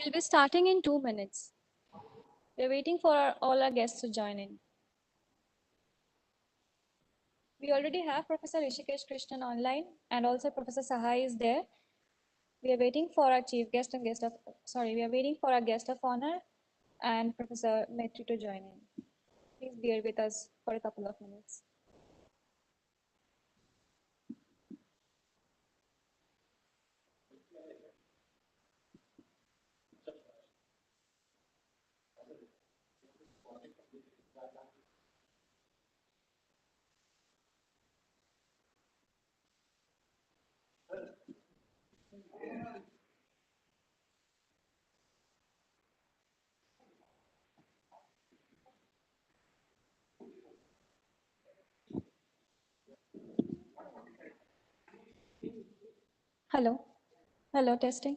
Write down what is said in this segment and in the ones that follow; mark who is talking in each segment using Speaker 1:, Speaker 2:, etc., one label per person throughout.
Speaker 1: We'll be starting in 2 minutes. We're waiting for all our guests to join in. We already have Professor Rishikesh Krishnan online, and also Professor Sahai is there. We are waiting for our chief guest and we are waiting for our guest of honor and Professor Metri to join in. Please bear with us for a couple of minutes. Hello. Hello, testing.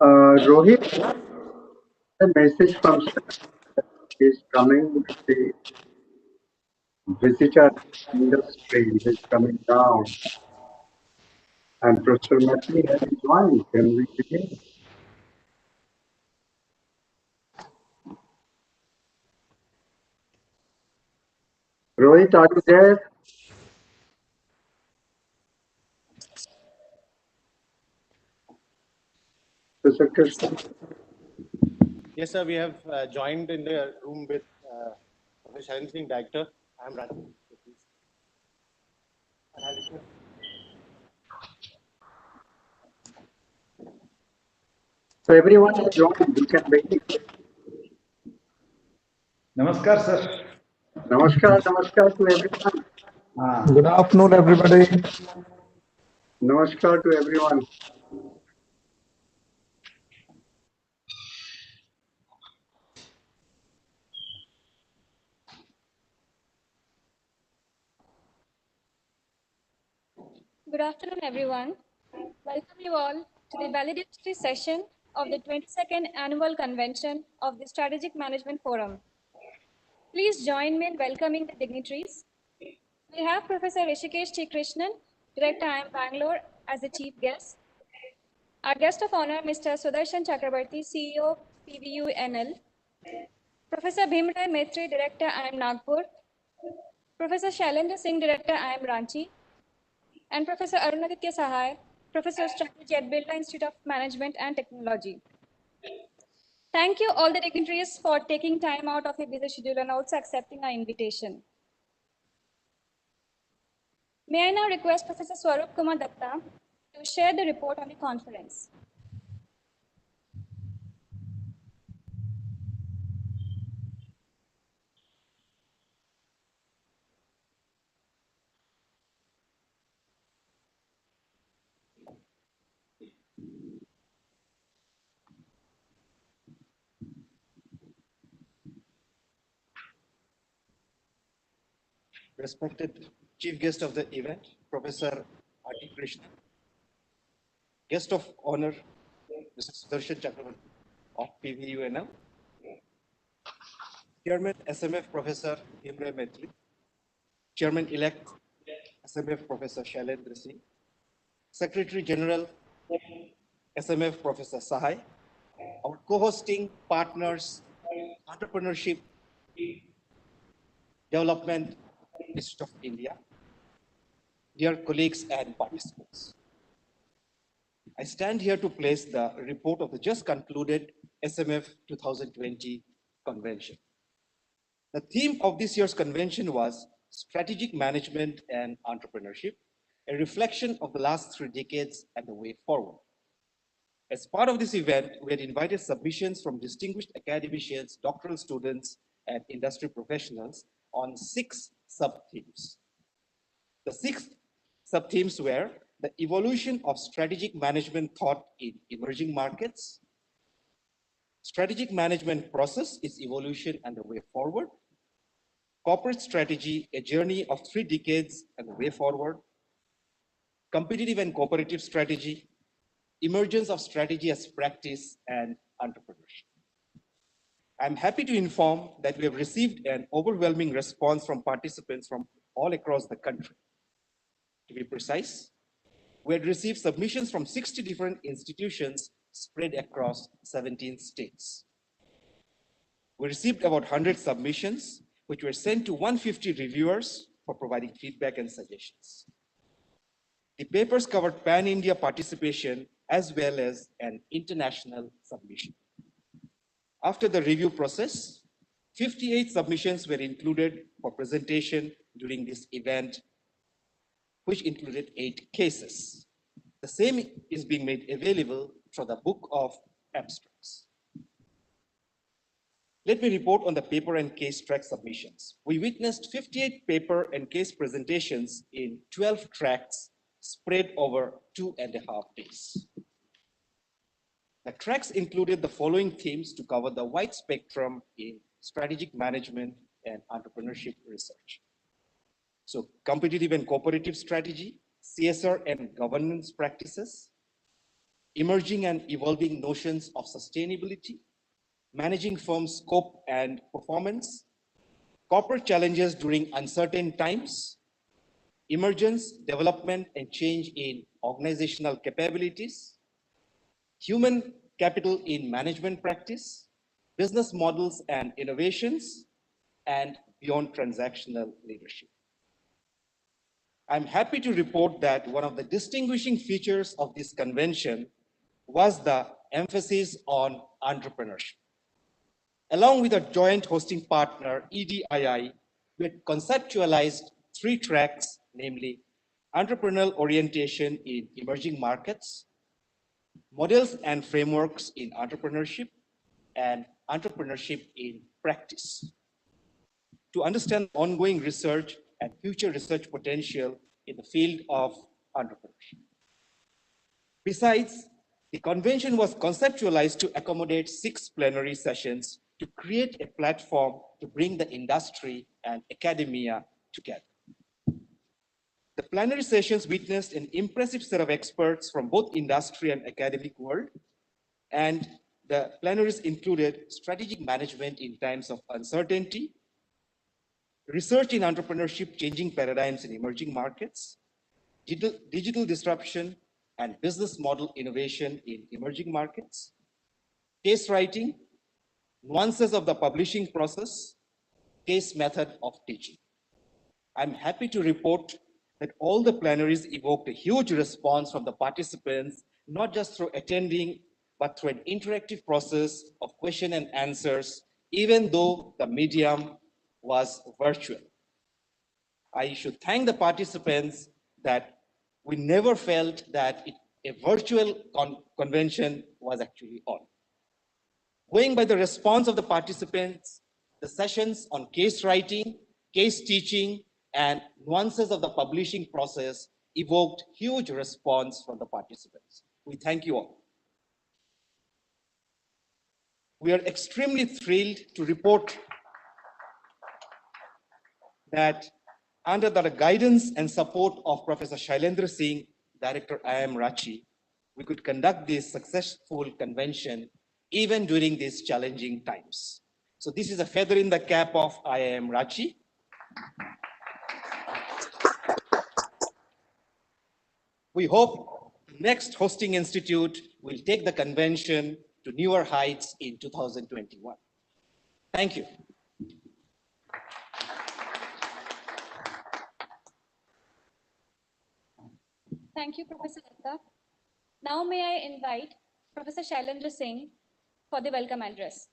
Speaker 2: Rohit, the message from is coming with the visitor industry is coming down, and Professor Matri has joined. Can we begin? Rohit, are you there? Professor Krishna?
Speaker 3: Yes, sir. We have joined in the room with Professor Sharan Singh, Director. I am Ranchi.
Speaker 2: So everyone has joined. You can begin.
Speaker 4: Namaskar, sir.
Speaker 2: Namaskar to everyone.
Speaker 4: Good afternoon, everybody.
Speaker 2: Namaskar to everyone.
Speaker 1: Good afternoon, everyone. Welcome you all to the valedictory session of the 22nd Annual Convention of the Strategic Management Forum. Please join me in welcoming the dignitaries. We have Professor Rishikesh T. Krishnan, Director IIM Bangalore, as the chief guest. Our guest of honor, Mr. Sudarshan Chakrabarti, CEO, PVU NL. Professor Bhimrai Maitri, Director IIM Nagpur. Professor Shailendra Singh, Director IIM Ranchi. And Professor Arunaditya Sahai, Professor of Strategy at Birla Institute of Management and Technology. Thank you all the dignitaries for taking time out of your busy schedule and also accepting our invitation. May I now request Professor Swarup Kumar Datta to share the report on the conference.
Speaker 3: Respected chief guest of the event, Professor R.T. Krishna, guest of honor, Mr. Sudarshan Chakrabarti of PVUNL, Chairman SMF Professor Bhimrai Maitri, Chairman-elect SMF Professor Shailendra Singh, Secretary General SMF Professor Sahai, our co-hosting partners, Entrepreneurship Development Institute of India, dear colleagues and participants. I stand here to place the report of the just concluded SMF 2020 convention. The theme of this year's convention was Strategic Management and Entrepreneurship, a reflection of the last 3 decades and the way forward. As part of this event, we had invited submissions from distinguished academicians, doctoral students, and industry professionals on 6 sub-themes. The 6 sub-themes were the evolution of strategic management thought in emerging markets, strategic management process, its evolution and the way forward, corporate strategy, a journey of 3 decades and the way forward, competitive and cooperative strategy, emergence of strategy as practice, and entrepreneurship. I'm happy to inform that we have received an overwhelming response from participants from all across the country. To be precise, we had received submissions from 60 different institutions spread across 17 states. We received about 100 submissions, which were sent to 150 reviewers for providing feedback and suggestions. The papers covered pan-India participation as well as an international submission. After the review process, 58 submissions were included for presentation during this event, which included 8 cases. The same is being made available through the book of abstracts. Let me report on the paper and case track submissions. We witnessed 58 paper and case presentations in 12 tracks spread over 2.5 days. The tracks included the following themes to cover the wide spectrum in strategic management and entrepreneurship research. So, competitive and cooperative strategy, CSR and governance practices, emerging and evolving notions of sustainability, managing firms' scope and performance, corporate challenges during uncertain times, emergence, development, and change in organizational capabilities, human capital in management practice, business models and innovations, and beyond transactional leadership. I'm happy to report that one of the distinguishing features of this convention was the emphasis on entrepreneurship. Along with a joint hosting partner, EDII, we had conceptualized 3 tracks, namely entrepreneurial orientation in emerging markets, models and frameworks in entrepreneurship, and entrepreneurship in practice. to understand ongoing research and future research potential in the field of entrepreneurship. Besides, the convention was conceptualized to accommodate 6 plenary sessions to create a platform to bring the industry and academia together. The plenary sessions witnessed an impressive set of experts from both industry and academic world, and the plenaries included strategic management in times of uncertainty, research in entrepreneurship changing paradigms in emerging markets, digital disruption and business model innovation in emerging markets, case writing, nuances of the publishing process, case method of teaching. I'm happy to report that all the plenaries evoked a huge response from the participants, not just through attending, but through an interactive process of question and answers, even though the medium was virtual. I should thank the participants that we never felt that a virtual convention was actually on. Going by the response of the participants, the sessions on case writing, case teaching, and nuances of the publishing process evoked huge response from the participants. We thank you all. We are extremely thrilled to report that under the guidance and support of Professor Shailendra Singh, Director IIM Ranchi, we could conduct this successful convention even during these challenging times. So this is a feather in the cap of IIM Ranchi. We hope the next hosting institute will take the convention to newer heights in 2021. Thank you.
Speaker 1: Thank you, Professor Datta. Now may I invite Professor Shailendra Singh for the welcome address.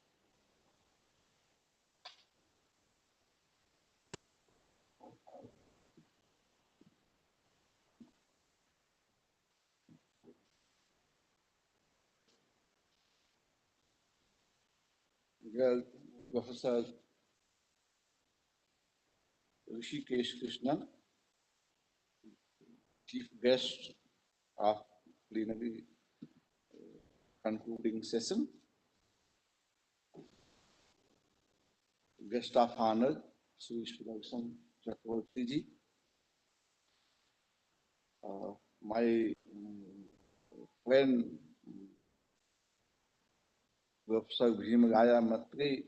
Speaker 5: Well, Professor Rishikesh Krishna, Chief Guest of plenary concluding session, Guest of Honor, Sri Srivasan Chakravarti ji, my friend Professor Bhimagaya Matri,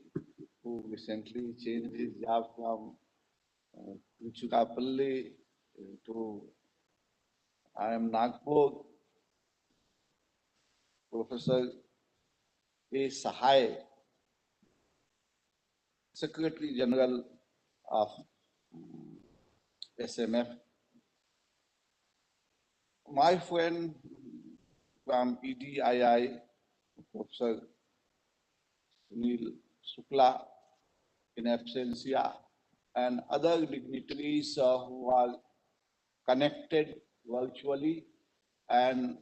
Speaker 5: who recently changed his job from Trichukapalli to IIM Nagpur, Professor A. Sahai, Secretary General of SMF, my friend from EDII, Professor Sunil Shukla, in absentia, and other dignitaries who are connected virtually, and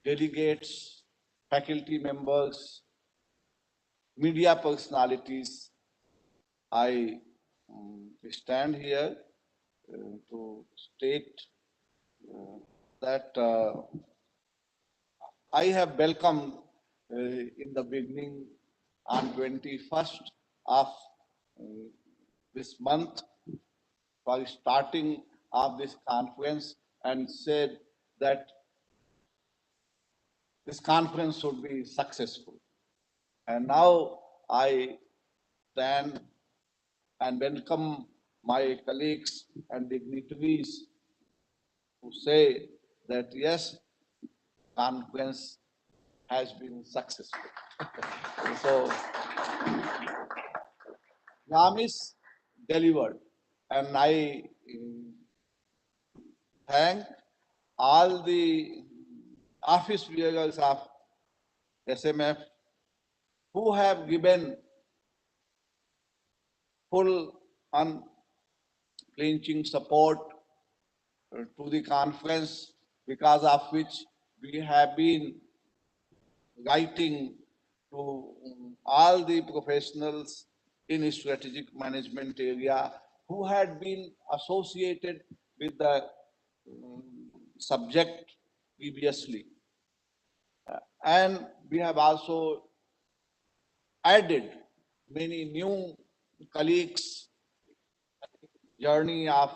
Speaker 5: delegates, faculty members, media personalities. I stand here to state that I have welcomed in the beginning on 21st of this month for starting of this conference, and said that this conference should be successful. And now I stand and welcome my colleagues and dignitaries who say that yes, conference has been successful. So, promise delivered, and I thank all the office bearers of SMF who have given full unflinching support to the conference, because of which we have been writing to all the professionals in strategic management area who had been associated with the subject previously. And we have also added many new colleagues journey of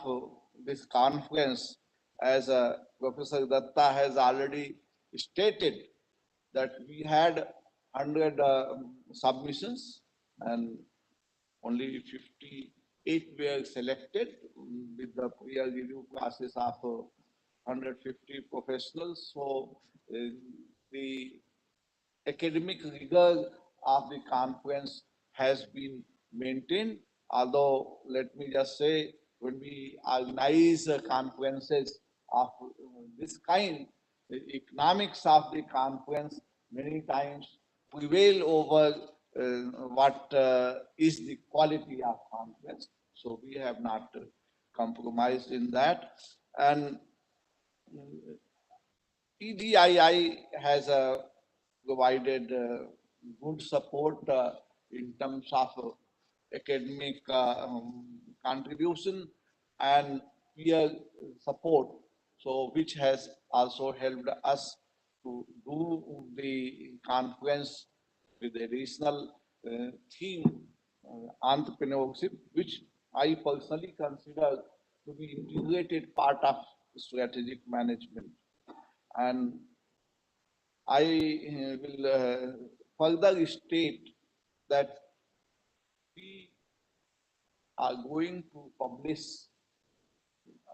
Speaker 5: this conference, as Professor Datta has already stated, that we had 100 submissions and only 58 were selected with the peer review process of 150 professionals. So the academic rigor of the conference has been maintained. Although, let me just say, when we organize conferences of this kind, the economics of the conference many times prevail over what is the quality of conference. So we have not compromised in that. And PDII has provided good support in terms of academic contribution and peer support, so which has also helped us to do the conference with the additional theme, entrepreneurship, which I personally consider to be integrated part of strategic management. And I will further state that we are going to publish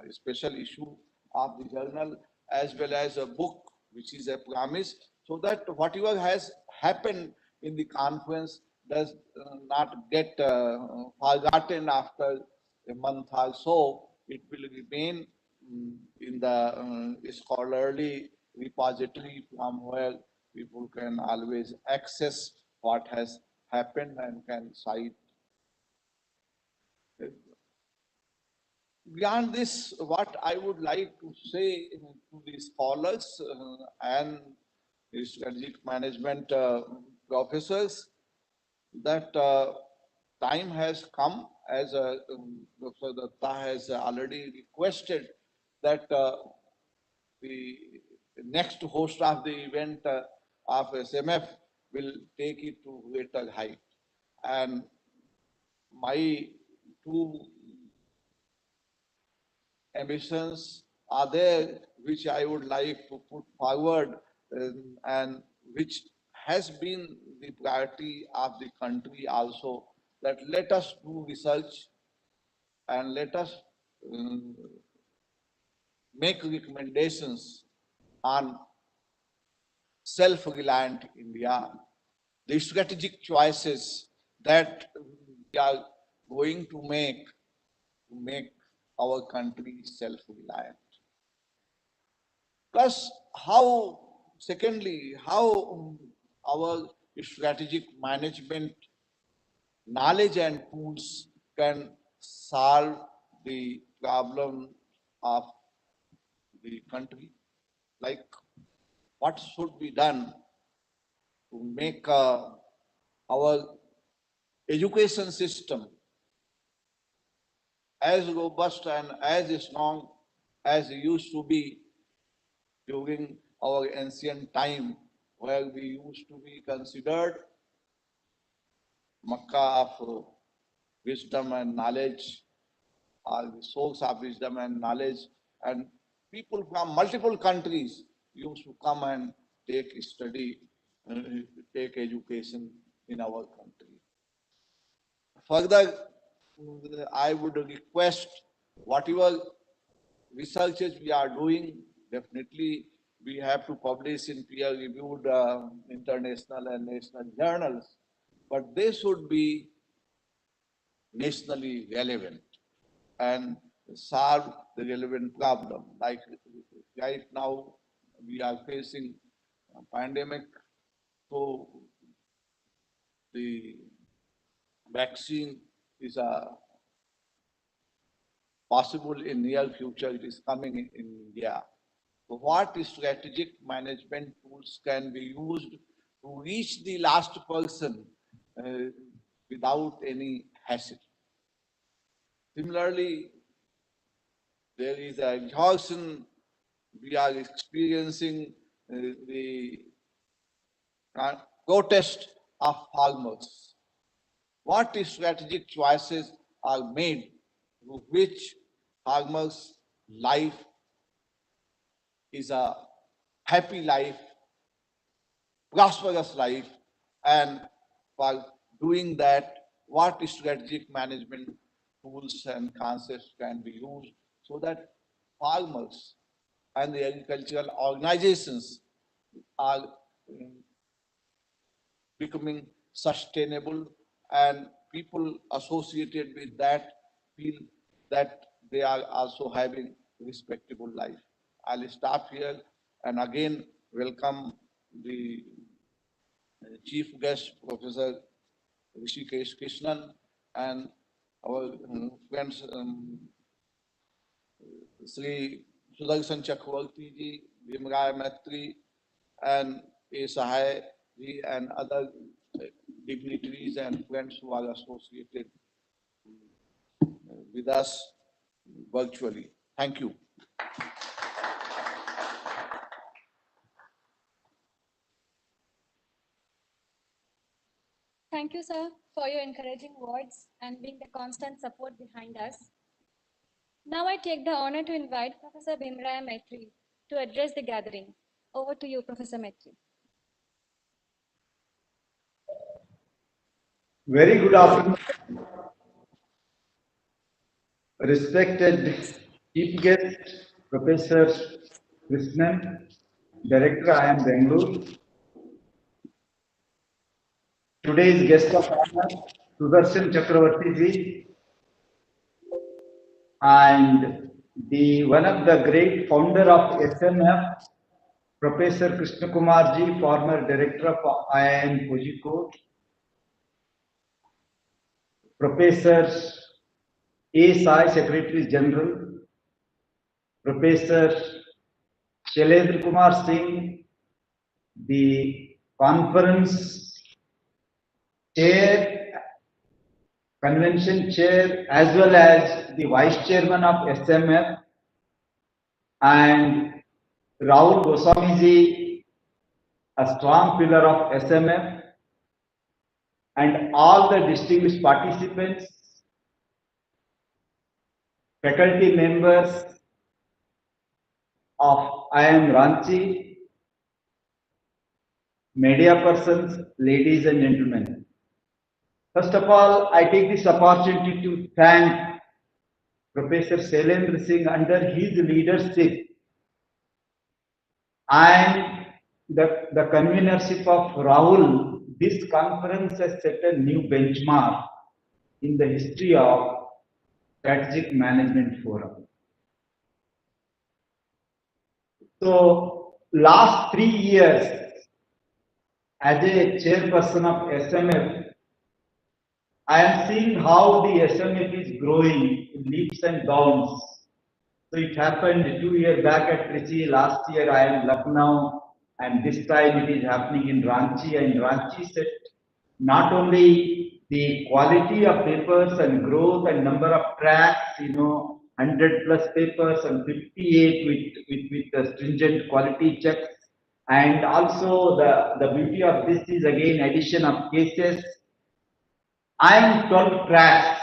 Speaker 5: a special issue of the journal as well as a book, which is a promise, so that whatever has happened in the conference does not get forgotten after a month or so. It will remain in the scholarly repository from where people can always access what has happened and can cite. Beyond this, what I would like to say to the scholars and the strategic management professors, that time has come, as Dr. Datta has already requested, that the next host of the event of SMF will take it to greater height. And my two ambitions are there, which I would like to put forward, and which has been the priority of the country also, that let us do research and let us make recommendations on self-reliant India, the strategic choices that we are going to make our country self-reliant. Plus, secondly, how our strategic management knowledge and tools can solve the problem of the country, like what should be done to make our education system as robust and as strong as it used to be during our ancient time, where we used to be considered Makkah of wisdom and knowledge, or the source of wisdom and knowledge, and people from multiple countries used to come and take study, take education in our country. Further, I would request whatever researches we are doing, definitely we have to publish in peer-reviewed international and national journals, but they should be nationally relevant and solve the relevant problem. Like right now, we are facing a pandemic, so the vaccine is possible in near future. It is coming in India. So what strategic management tools can be used to reach the last person without any hassle. Similarly, there is an exhaustion we are experiencing the protest of farmers. What strategic choices are made through which farmers' life is a happy life, prosperous life, and for doing that, what strategic management tools and concepts can be used so that farmers and the agricultural organizations are becoming sustainable, and people associated with that feel that they are also having respectable life. I'll stop here and again welcome the chief guest, Professor Rishikesh Krishnan, and our friends Sri Sudarshan Chakravarti ji, Bhimraya Maitri, and A. Sahai ji, and other dignitaries and friends who are associated with us virtually. Thank you.
Speaker 1: Thank you, sir, for your encouraging words and being the constant support behind us. Now I take the honor to invite Professor Bhimraya Maitri to address the gathering. Over to you, Professor Maitri.
Speaker 4: Very good afternoon. Respected Chief Guest, Professor Krishnan, Director, IIM Bangalore. Today's guest of honor, Sudarshan Chakravarti ji, and one of the great founder of SMF, Professor Krishna Kumar ji, former Director of IIM Kozhikode. Professor A. Sai, Secretary General, Professor Shailendra Kumar Singh, the conference chair, convention chair, as well as the vice chairman of SMF, and Rahul Goswami ji, a strong pillar of SMF, and all the distinguished participants, faculty members of IIM Ranchi, media persons, ladies and gentlemen. First of all, I take this opportunity to thank Professor Shailendra Singh. Under his leadership and the convenership of Rahul, this conference has set a new benchmark in the history of Strategic Management Forum. So, last 3 years, as a chairperson of SMF, I am seeing how the SMF is growing in leaps and bounds. So it happened 2 years back at Trichy, last year I am Lucknow, and this time it is happening in Ranchi. And Ranchi set not only the quality of papers and growth and number of tracks, 100 plus papers and 58 with the stringent quality checks. And also the beauty of this is again addition of cases. I am 12 tracks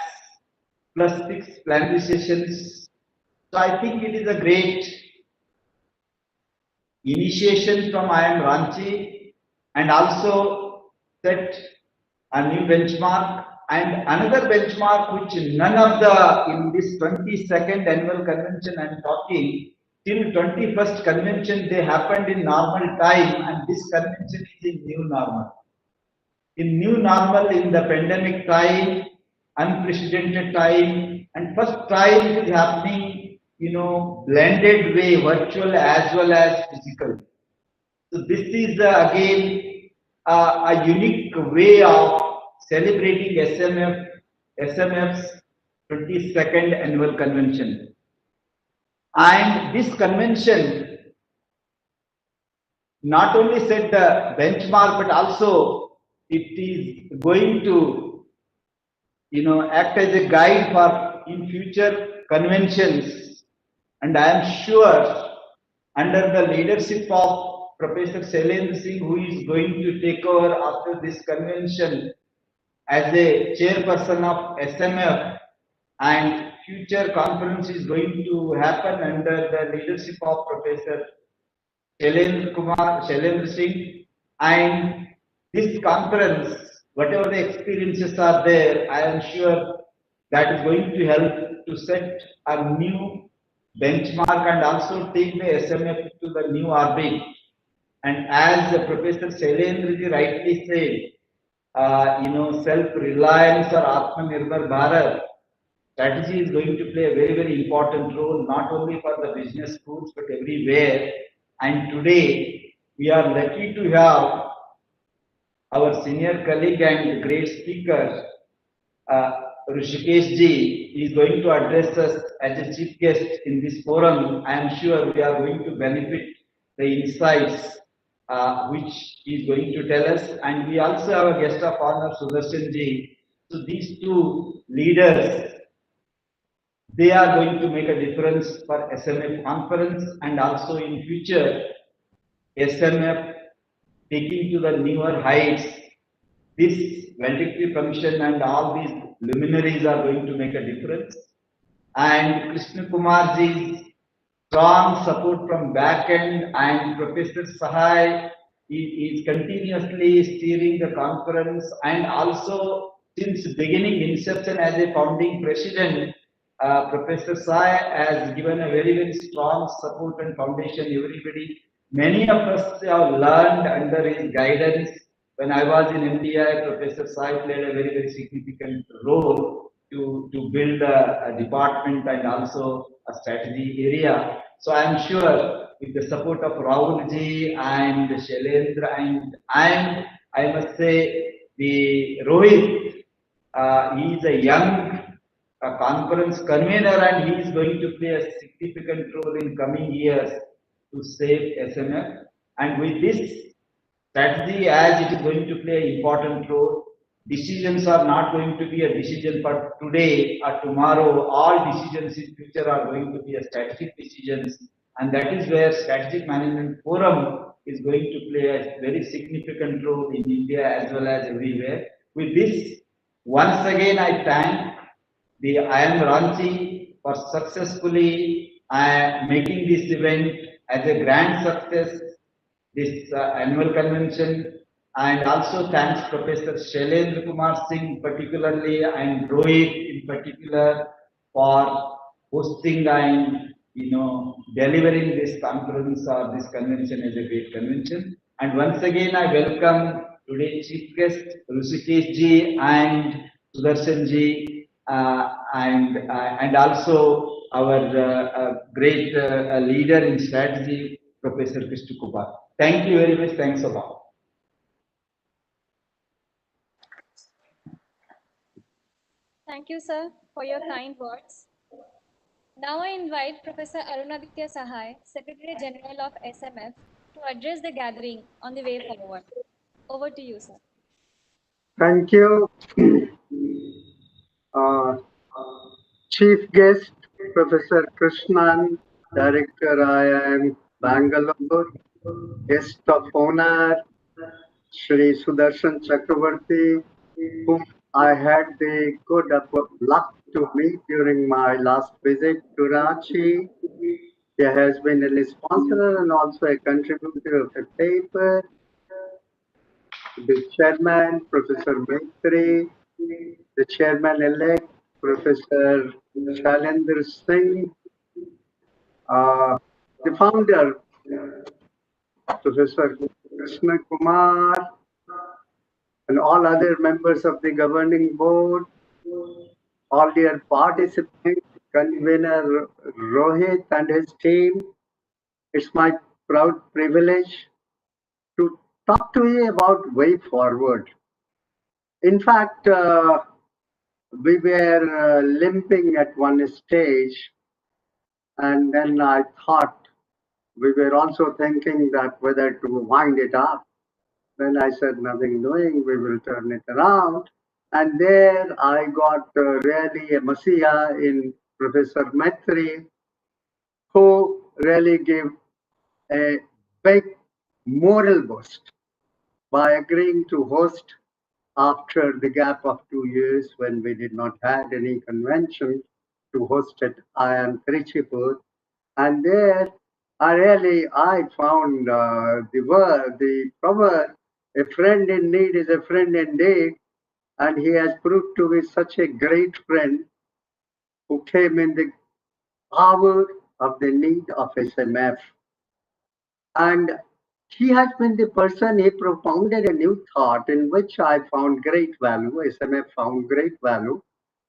Speaker 4: plus 6 plenary sessions. So I think it is a great initiation from IIM Ranchi, and also set a new benchmark and another benchmark which none of in this 22nd annual convention I am talking, till 21st convention they happened in normal time, and this convention is in new normal. In new normal, in the pandemic time, unprecedented time, and first time it is happening, blended way, virtual as well as physical. So this is again a unique way of celebrating SMF's 22nd annual convention. And this convention not only set the benchmark, but also it is going to act as a guide for in future conventions. And I am sure under the leadership of Professor Shailendra Singh, who is going to take over after this convention as a chairperson of SMF, and future conference is going to happen under the leadership of Professor Shailendra Singh, and this conference, whatever the experiences are there, I am sure that is going to help to set a new benchmark and also take the SMF to the new orbit. And as Professor Shailendra ji rightly said, self-reliance or Atmanirbhar Bharat strategy is going to play a very, very important role, not only for the business schools, but everywhere. And today, we are lucky to have our senior colleague and great speaker, Rishikesh ji, is going to address us as a chief guest in this forum. I am sure we are going to benefit the insights which he is going to tell us. And we also have a guest of honor, Sudarshan ji. So these two leaders, they are going to make a difference for SMF conference and also in future SMF taking to the newer heights. This valedictory function and all these luminaries are going to make a difference. And Krishna Kumarji's strong support from back end and Professor Sahai is continuously steering the conference, and also since beginning inception as a founding president, Professor Sai has given a very, very strong support and foundation. Everybody, many of us have learned under his guidance. When I was in India, Professor Sai played a very, very significant role to build a department and also a strategy area. So I am sure with the support of Rahul ji and Shailendra and I must say the Rohit, he is a young conference convener and he is going to play a significant role in coming years to save SMF. And with this strategy, as it is going to play an important role, decisions are not going to be a decision for today or tomorrow. All decisions in future are going to be a strategic decisions, and that is where Strategic Management Forum is going to play a very significant role in India as well as everywhere. With this, once again, I thank the IIM Ranchi for successfully making this event as a grand success, this annual convention, and also thanks Professor Shailendra Kumar Singh particularly and Rohit in particular for hosting and delivering this conference or this convention as a great convention. And once again, I welcome today's chief guest Rishikesh ji and Sudarshan ji, and also our great leader in strategy, Professor Krishna Kumar. Thank you very much. Thanks a lot.
Speaker 1: Thank you, sir, for your kind words. Now I invite Professor Arunaditya Sahai, Secretary General of SMF, to address the gathering on the way forward. Over to you, sir.
Speaker 2: Thank you. Chief guest, Professor Krishnan, Director IIM Bangalore, guest of honor, Shri Sudarshan Chakravarti, whom I had the good luck to meet during my last visit to Ranchi. He has been a sponsor and also a contributor of a paper. The chairman, Professor Maitri, the chairman-elect, Professor Shailendra Singh, the founder, Professor Krishna Kumar, and all other members of the governing board, all dear participants, convener Rohit and his team. It's my proud privilege to talk to you about way forward. In fact, we were limping at one stage, and then I thought we were also thinking that whether to wind it up. Then I said, nothing doing, we will turn it around. And there I got really a messiah in Professor Maitri, who really gave a big moral boost by agreeing to host after the gap of 2 years when we did not have any convention to host at IIM Ranchi. And there I found the proverb, a friend in need is a friend indeed. And he has proved to be such a great friend who came in the hour of the need of SMF. And he has been the person, he propounded a new thought in which I found great value, SMF found great value,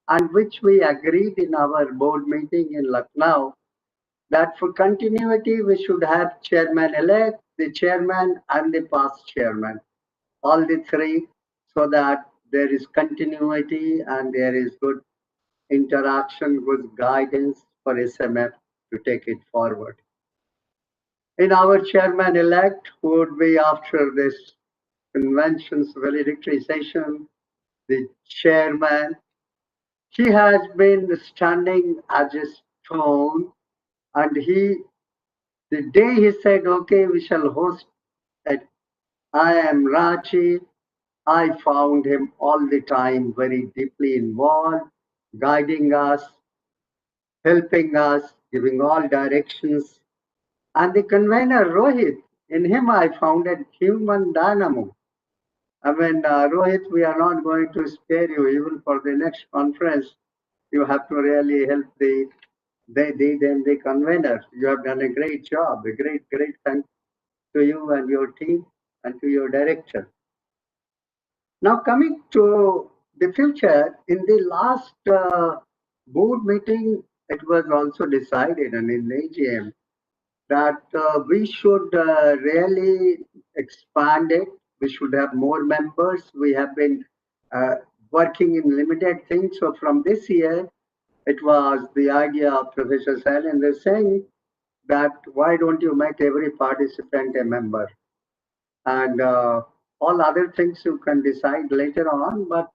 Speaker 2: and which we agreed in our board meeting in Lucknow, that for continuity we should have chairman-elect, the chairman and the past chairman, all the three, so that there is continuity and there is good interaction, good guidance for SMF to take it forward. In our chairman-elect, who would be after this convention's valedictory session, the chairman, he has been standing as a stone, and the day he said, okay, we shall host at IIM Ranchi, I found him all the time very deeply involved, guiding us, helping us, giving all directions. And the convener, Rohit, in him I found a human dynamo. I mean, Rohit, we are not going to spare you even for the next conference. You have to really help the convener. You have done a great job, a great thanks to you and your team and to your director. Now coming to the future, in the last board meeting, it was also decided and in the AGM that we should really expand it. We should have more members. We have been working in limited things. So from this year, it was the idea of Professor Shailendra saying that why don't you make every participant a member? And all other things you can decide later on. But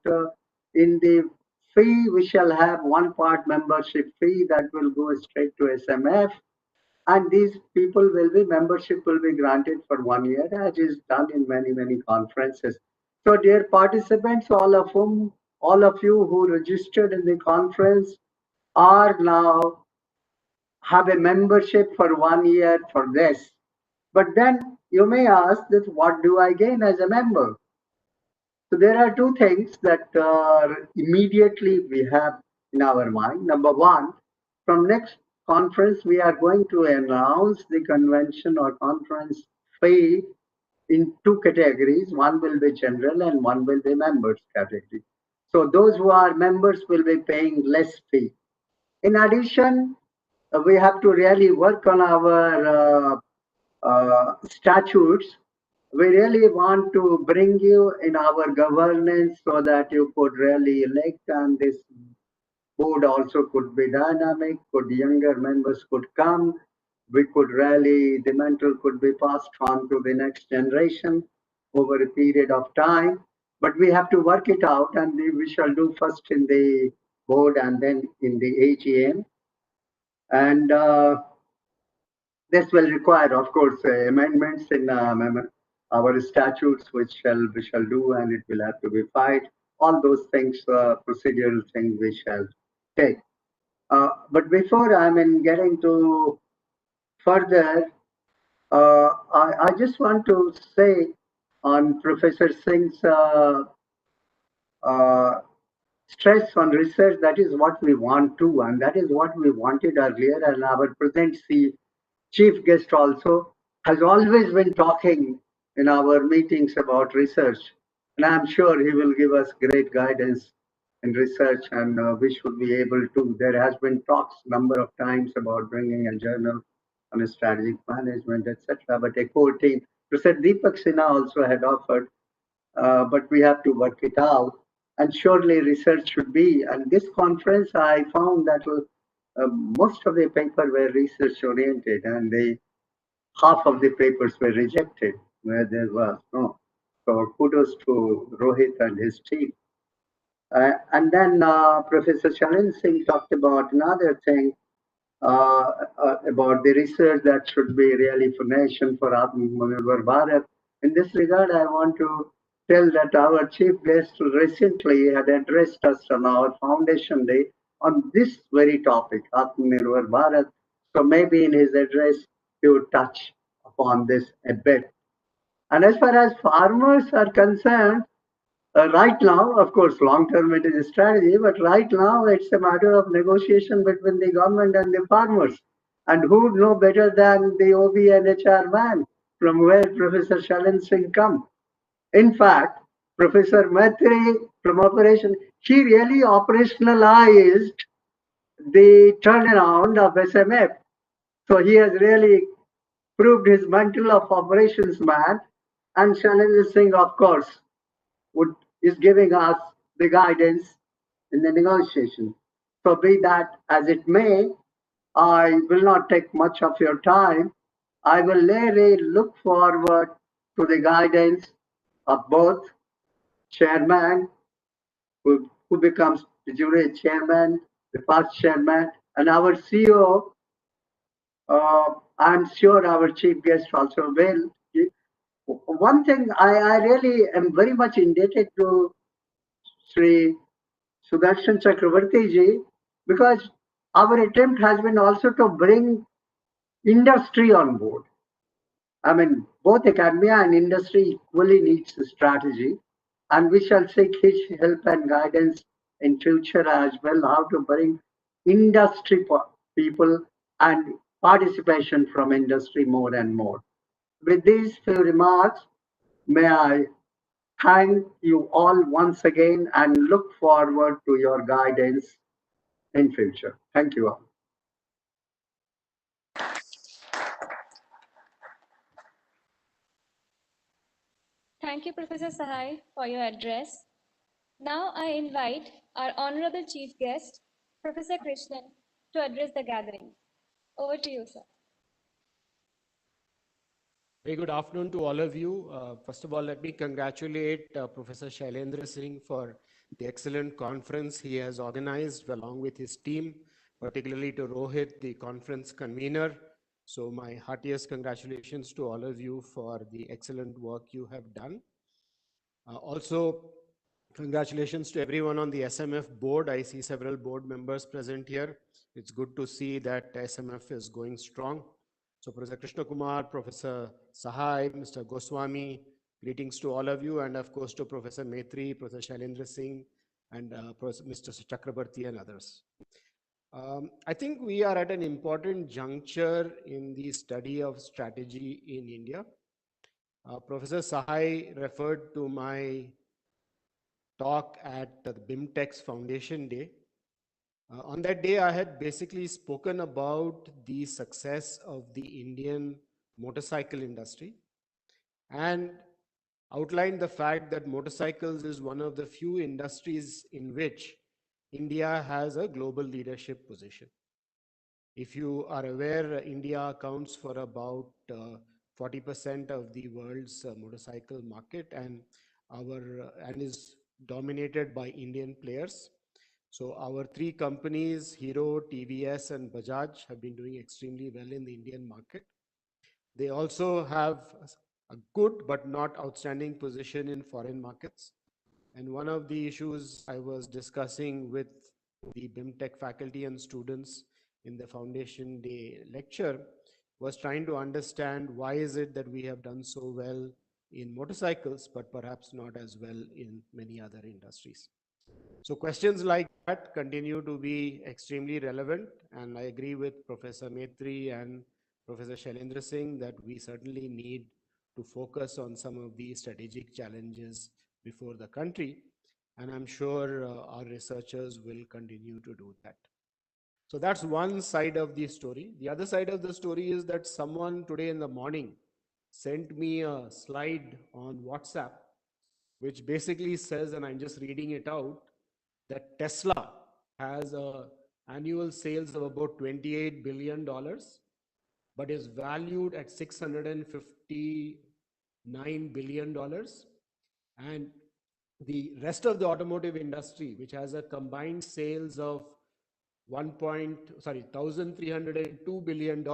Speaker 2: in the fee, we shall have one part membership fee that will go straight to SMF. And these people will be, membership will be granted for 1 year, as is done in many conferences. So dear participants, all of you who registered in the conference are now have a membership for 1 year for this. But then you may ask that what do I gain as a member? So there are two things that immediately we have in our mind. Number one, from next conference, we are going to announce the convention or conference fee in two categories. One will be general and one will be members category. So those who are members will be paying less fee. In addition, we have to really work on our statutes. We really want to bring you in our governance so that you could really elect, and this board also could be dynamic, could younger members could come, we could really, the mantle could be passed on to the next generation over a period of time. But we have to work it out, and we shall do first in the board and then in the AGM. And this will require, of course, amendments in our statutes, which we shall do, and it will have to be filed. All those things, procedural things, we shall take. But before getting to further, I just want to say on Professor Singh's stress on research, that is what we want to, and that is what we wanted earlier. And our present chief guest also has always been talking in our meetings about research. And I'm sure he will give us great guidance in research, and we should be able to. There has been talks number of times about bringing a journal on strategic management, etc. But a core team, Professor Deepak Sinha also had offered, but we have to work it out. And surely research should be. And this conference, I found that most of the paper were research oriented, and half of the papers were rejected where there was no. So kudos to Rohit and his team. And then Professor Sharan Singh talked about another thing about the research that should be really for nation for Atmanirbhar Bharat. In this regard, I want to tell that our chief guest recently had addressed us on our foundation day on this very topic, Atmanirbhar Bharat. So maybe in his address, he would touch upon this a bit. And as far as farmers are concerned, right now, of course, long term it is a strategy, but right now it's a matter of negotiation between the government and the farmers. And who would know better than the OB and HR man from where Professor Shalan Singh come? In fact, Professor Maitre from operation, he really operationalized the turnaround of SMF. So he has really proved his mantle of operations man. And Shailendra Singh, of course, would is giving us the guidance in the negotiation. So be that as it may, I will not take much of your time. I will really look forward to the guidance of both chairman, who becomes the jury chairman, the first chairman, and our CEO. I'm sure our chief guest also will. One thing I really am very much indebted to Sri Sudarshan Chakravarti ji, because our attempt has been also to bring industry on board. I mean, both academia and industry equally needs a strategy, and we shall seek his help and guidance in future as well, how to bring industry people and participation from industry more and more. With these few remarks, may I thank you all once again and look forward to your guidance in future. Thank you all.
Speaker 1: Thank you, Professor Sahai, for your address. Now I invite our honorable chief guest, Professor Krishnan, to address the gathering. Over to you, sir.
Speaker 6: Very good afternoon to all of you. First of all, let me congratulate Professor Shailendra Singh for the excellent conference he has organized along with his team, particularly to Rohit, the conference convener. So my heartiest congratulations to all of you for the excellent work you have done. Also, congratulations to everyone on the SMF board. I see several board members present here. It's good to see that SMF is going strong. So Professor Krishna Kumar, Professor Sahai, Mr. Goswami, greetings to all of you, and of course to Professor Maitri, Professor Shailendra Singh, and Mr. Chakrabarti and others. I think we are at an important juncture in the study of strategy in India. Professor Sahai referred to my talk at the BIMTEX Foundation Day. On that day, I had basically spoken about the success of the Indian motorcycle industry and outlined the fact that motorcycles is one of the few industries in which India has a global leadership position. If you are aware, India accounts for about 40% of the world's motorcycle market and is dominated by Indian players. So our three companies, Hero, TVS, and Bajaj, have been doing extremely well in the Indian market. They also have a good but not outstanding position in foreign markets. And one of the issues I was discussing with the BIMTech faculty and students in the Foundation Day lecture was trying to understand why is it that we have done so well in motorcycles, but perhaps not as well in many other industries. So questions like that continue to be extremely relevant, and I agree with Professor Maitri and Professor Shailendra Singh that we certainly need to focus on some of these strategic challenges before the country, and I'm sure our researchers will continue to do that. So that's one side of the story. The other side of the story is that someone today in the morning sent me a slide on WhatsApp, which basically says, and I'm just reading it out, that Tesla has annual sales of about $28 billion, but is valued at $659 billion. And the rest of the automotive industry, which has a combined sales of $1.302 billion,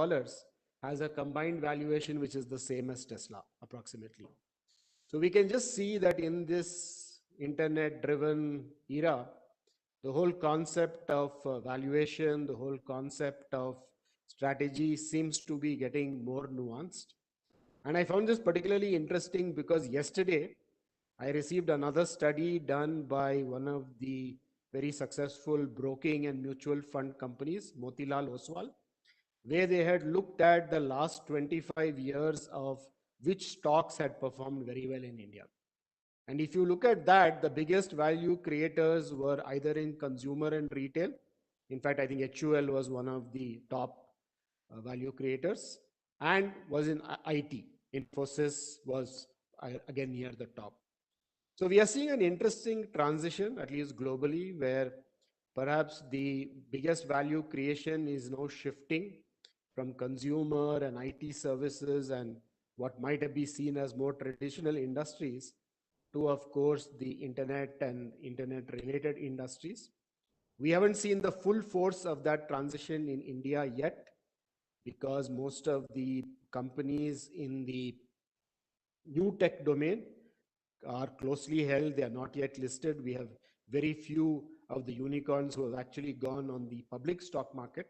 Speaker 6: has a combined valuation which is the same as Tesla, approximately. So we can just see that in this internet-driven era, the whole concept of valuation, the whole concept of strategy seems to be getting more nuanced. And I found this particularly interesting because yesterday I received another study done by one of the very successful broking and mutual fund companies, Motilal Oswal, where they had looked at the last 25 years of which stocks had performed very well in India. And if you look at that, the biggest value creators were either in consumer and retail. In fact, I think HUL was one of the top value creators, and was in IT. Infosys was again near the top. So we are seeing an interesting transition, at least globally, where perhaps the biggest value creation is now shifting from consumer and IT services and what might be seen as more traditional industries to, of course, the internet and internet related industries. We haven't seen the full force of that transition in India yet, because most of the companies in the new tech domain are closely held. They are not yet listed. We have very few of the unicorns who have actually gone on the public stock market,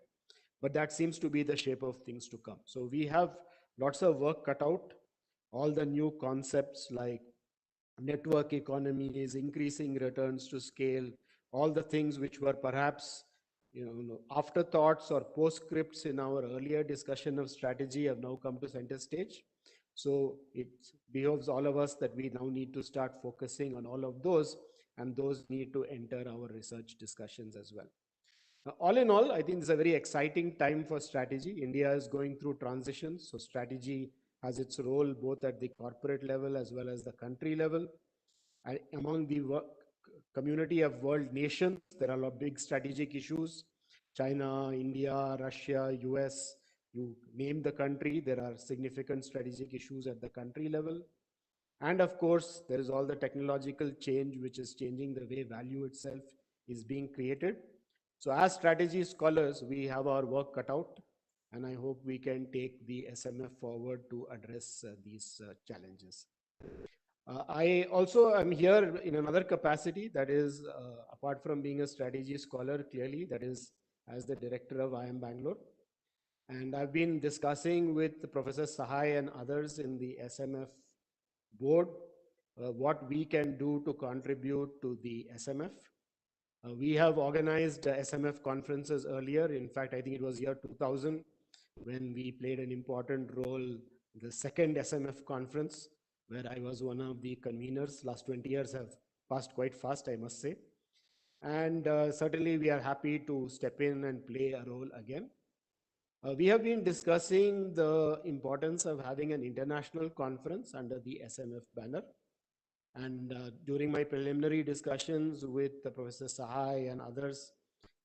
Speaker 6: but that seems to be the shape of things to come. So we have lots of work cut out. All the new concepts like network economies, increasing returns to scale, all the things which were perhaps afterthoughts or postscripts in our earlier discussion of strategy have now come to center stage. So it behoves all of us that we now need to start focusing on all of those, and those need to enter our research discussions as well. All in all, I think it's a very exciting time for strategy. India is going through transitions, so strategy has its role both at the corporate level as well as the country level. And among the community of world nations, there are a lot of big strategic issues. China, India, Russia, US, you name the country, there are significant strategic issues at the country level. And of course, there is all the technological change which is changing the way value itself is being created. So as strategy scholars, we have our work cut out, and I hope we can take the SMF forward to address these challenges. I also am here in another capacity, that is, apart from being a strategy scholar, clearly, that is as the director of IIM Bangalore. And I've been discussing with Professor Sahai and others in the SMF board what we can do to contribute to the SMF. We have organized SMF conferences earlier. In fact, I think it was year 2000 when we played an important role, the second SMF conference, where I was one of the conveners. Last 20 years have passed quite fast, I must say. And certainly we are happy to step in and play a role again. We have been discussing the importance of having an international conference under the SMF banner. And during my preliminary discussions with Professor Sahai and others,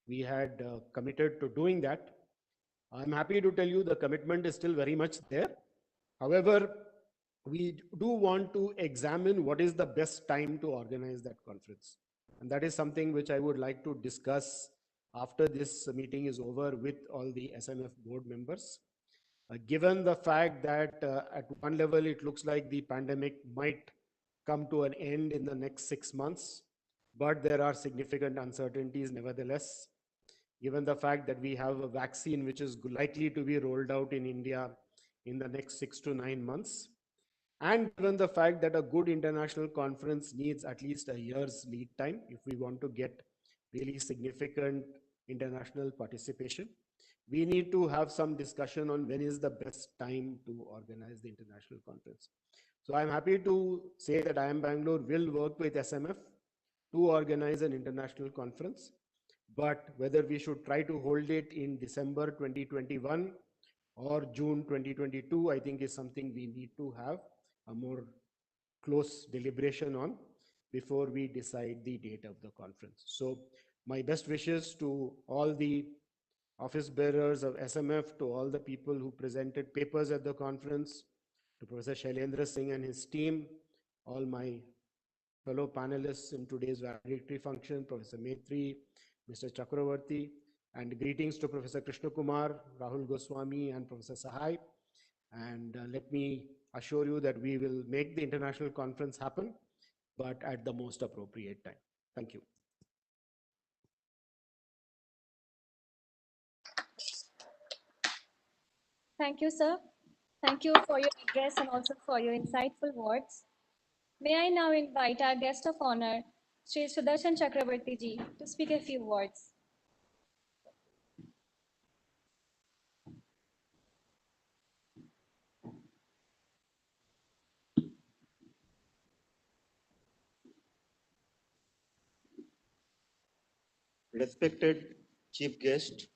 Speaker 6: we had committed to doing that. I'm happy to tell you the commitment is still very much there. However, we do want to examine what is the best time to organize that conference. And that is something which I would like to discuss after this meeting is over with all the SMF board members. Given the fact that at one level, it looks like the pandemic might come to an end in the next 6 months, but there are significant uncertainties nevertheless. Given the fact that we have a vaccine which is likely to be rolled out in India in the next 6 to 9 months, and given the fact that a good international conference needs at least a year's lead time if we want to get really significant international participation, we need to have some discussion on when is the best time to organize the international conference. So I'm happy to say that IIM Bangalore will work with SMF to organize an international conference, but whether we should try to hold it in December 2021 or June 2022, I think is something we need to have a more close deliberation on before we decide the date of the conference. So my best wishes to all the office bearers of SMF, to all the people who presented papers at the conference, to Professor Shailendra Singh and his team, all my fellow panelists in today's valedictory function, Professor Maitre, Mr. Chakravarti, and greetings to Professor Krishna Kumar, Rahul Goswami, and Professor Sahai. And let me assure you that we will make the international conference happen, but at the most appropriate time. Thank you.
Speaker 1: Thank you, sir. Thank you for your address and also for your insightful words. May I now invite our guest of honor, Sri Sudarshan Chakrabarti ji, to speak a few words.
Speaker 3: Respected Chief Guest,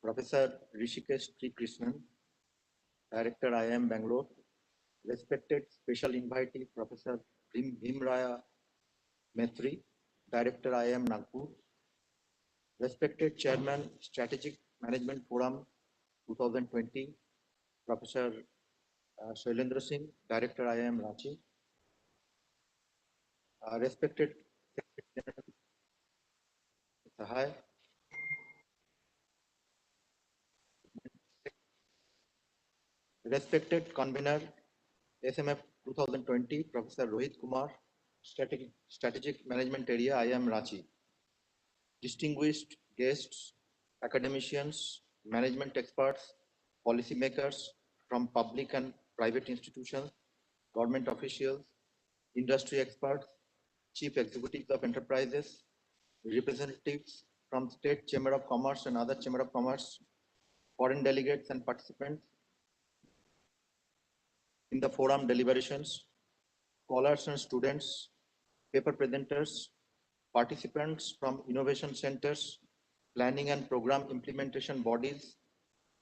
Speaker 3: Professor Rishikesh Sri Krishnan, Director IIM Bangalore, respected Special Invitee, Professor Bhimraya Mehri, Director IIM Nagpur, respected Chairman, Strategic Management Forum 2020, Professor Shailendra Singh, Director IIM Ranchi, respected Secretary General Sahai, respected Convener SMF 2020, Professor Rohit Kumar, Strategic Management Area, IIM Ranchi, distinguished guests, academicians, management experts, policymakers from public and private institutions, government officials, industry experts, chief executives of enterprises, representatives from State Chamber of Commerce and other Chamber of Commerce, foreign delegates and participants in the forum deliberations, scholars and students, paper presenters, participants from innovation centers, planning and program implementation bodies,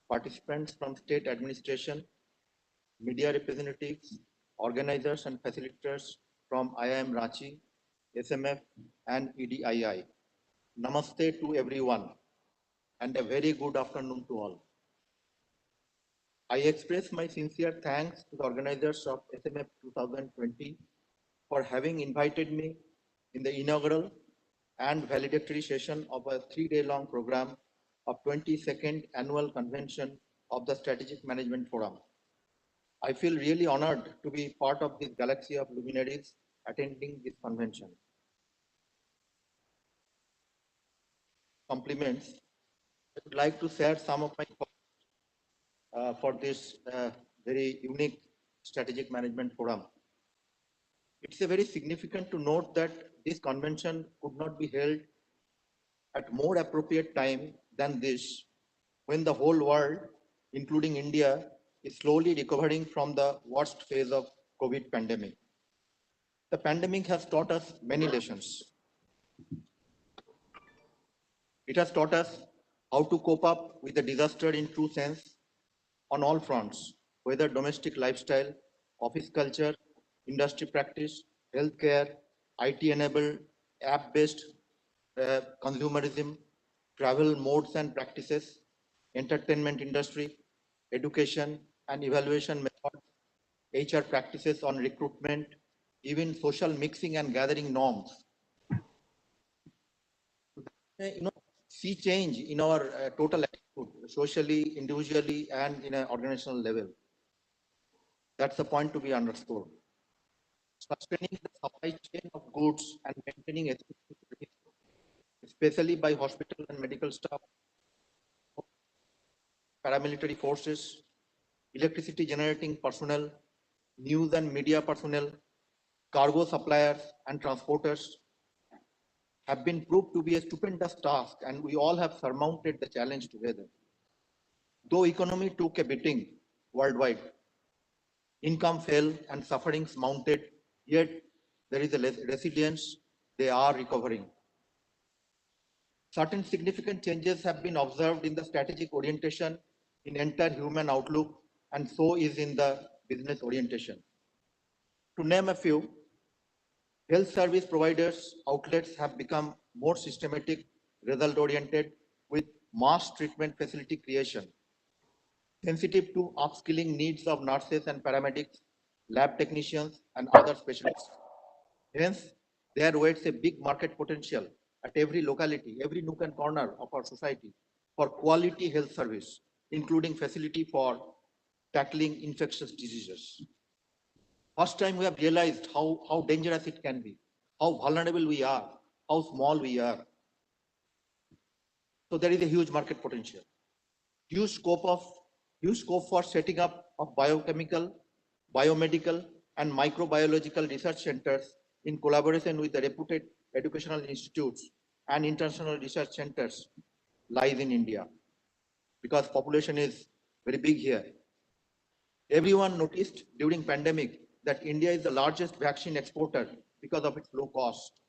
Speaker 3: participants from state administration, media representatives, organizers and facilitators from IIM Ranchi, SMF and EDII. Namaste to everyone and a very good afternoon to all. I express my sincere thanks to the organizers of SMF 2020 for having invited me in the inaugural and valedictory session of a 3-day-long program of 22nd Annual Convention of the Strategic Management Forum. I feel really honored to be part of this galaxy of luminaries attending this convention. Compliments. I would like to share some of my thoughts for this very unique strategic management forum. It's a very significant to note that this convention could not be held at more appropriate time than this, when the whole world, including India, is slowly recovering from the worst phase of COVID pandemic. The pandemic has taught us many lessons. It has taught us how to cope up with the disaster in true sense on all fronts, whether domestic lifestyle, office culture, industry practice, healthcare, IT-enabled, app-based consumerism, travel modes and practices, entertainment industry, education and evaluation methods, HR practices on recruitment, even social mixing and gathering norms. See change in our total attitude, socially, individually, and in an organizational level. That's the point to be underscored. Sustaining the supply chain of goods and maintaining efficiency, especially by hospital and medical staff, paramilitary forces, electricity generating personnel, news and media personnel, cargo suppliers and transporters have been proved to be a stupendous task, and we all have surmounted the challenge together. Though economy took a beating worldwide, income fell and sufferings mounted, yet there is a resilience, they are recovering. Certain significant changes have been observed in the strategic orientation in entire human outlook, and so is in the business orientation. To name a few, health service providers, outlets have become more systematic, result-oriented, with mass treatment facility creation, sensitive to upskilling needs of nurses and paramedics, lab technicians, and other specialists. Hence, There waits a big market potential at every locality, every nook and corner of our society for quality health service, including facility for tackling infectious diseases. First time we have realized how dangerous it can be, how vulnerable we are, how small we are. So there is a huge market potential. Huge scope for setting up of biochemical, biomedical, and microbiological research centers in collaboration with the reputed educational institutes and international research centers lies in India, because population is very big here. Everyone noticed during pandemic that India is the largest vaccine exporter because of its low cost.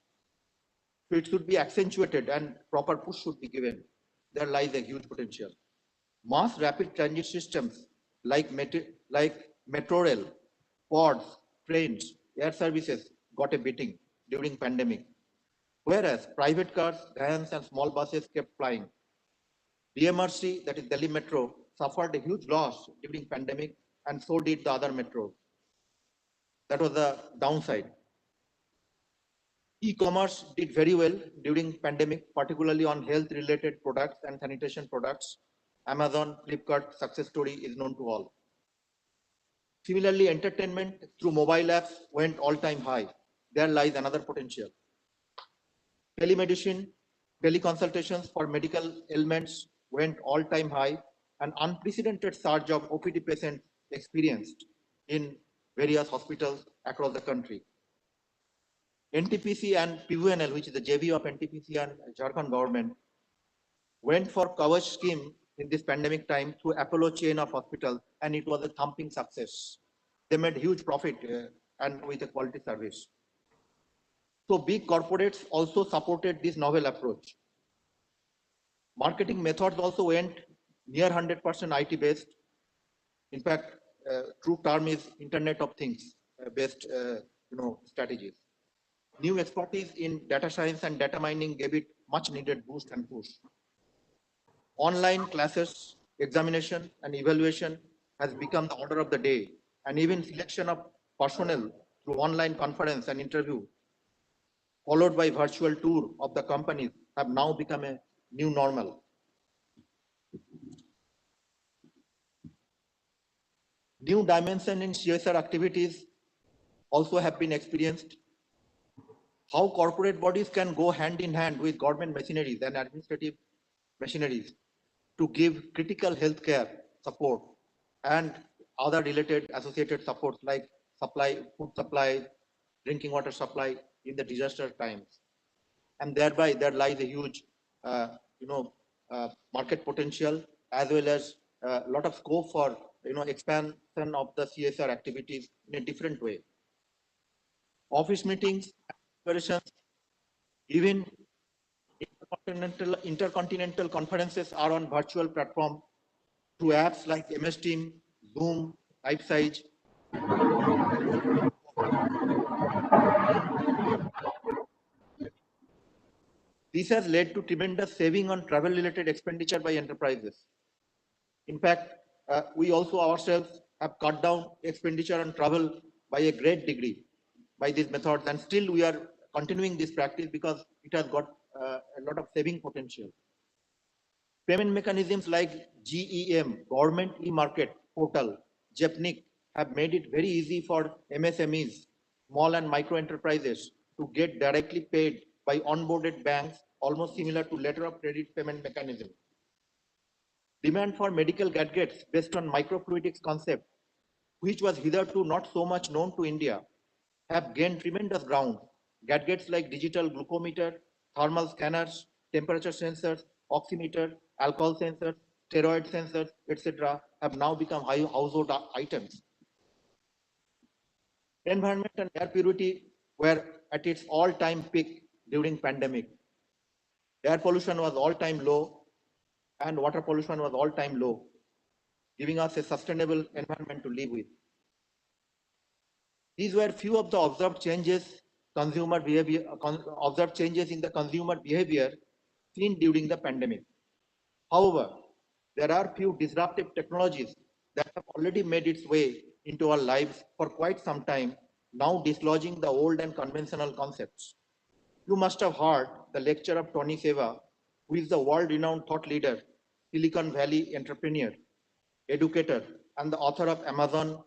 Speaker 3: So it should be accentuated and proper push should be given. There lies a huge potential. Mass rapid transit systems like metro rail, pods, trains, air services got a beating during pandemic, whereas private cars, vans, and small buses kept flying. DMRC, that is Delhi Metro, suffered a huge loss during pandemic, and so did the other metros. That was the downside. E-commerce did very well during pandemic, particularly on health-related products and sanitation products. Amazon, Flipkart success story is known to all. Similarly, entertainment through mobile apps went all-time high. There lies another potential. Telemedicine, teleconsultations for medical ailments went all-time high, and unprecedented surge of OPD patients experienced in various hospitals across the country. NTPC and PVNL, which is the JV of NTPC and Jharkhand government, went for coverage scheme in this pandemic time through Apollo chain of hospitals, and it was a thumping success. They made huge profit and with a quality service. So big corporates also supported this novel approach. Marketing methods also went near 100% IT based. In fact, true term is Internet of Things based strategies. New expertise in data science and data mining gave it much needed boost and push. Online classes, examination, and evaluation has become the order of the day, and even selection of personnel through online conference and interview, followed by virtual tour of the companies, have now become a new normal. New dimension in CSR activities also have been experienced. How corporate bodies can go hand in hand with government machineries and administrative machineries to give critical healthcare support and other related associated supports like supply, food supply, drinking water supply in the disaster times. And thereby there lies a huge market potential, as well as a lot of scope for expansion of the CSR activities in a different way. Office meetings, operations, even intercontinental conferences are on virtual platform through apps like MS Team, Zoom, LifeSize. This has led to tremendous saving on travel-related expenditure by enterprises. In fact, we also ourselves have cut down expenditure on travel by a great degree by these methods, and still we are continuing this practice because it has got a lot of saving potential. Payment mechanisms like GEM, Government E-Market Portal, JEPNIC, have made it very easy for MSMEs, small and micro enterprises, to get directly paid by onboarded banks, almost similar to letter of credit payment mechanism. Demand for medical gadgets based on microfluidics concept, which was hitherto not so much known to India, have gained tremendous ground. Gadgets like digital glucometer, thermal scanners, temperature sensors, oximeter, alcohol sensors, steroid sensors, etc. have now become household items. Environment and air purity were at its all-time peak during pandemic. Air pollution was all-time low and water pollution was all-time low, giving us a sustainable environment to live with. These were few of the observed changes in the consumer behavior seen during the pandemic. However, there are few disruptive technologies that have already made its way into our lives for quite some time, now dislodging the old and conventional concepts. You must have heard the lecture of Tony Seva, who is the world-renowned thought leader, Silicon Valley entrepreneur, educator, and the author of Amazon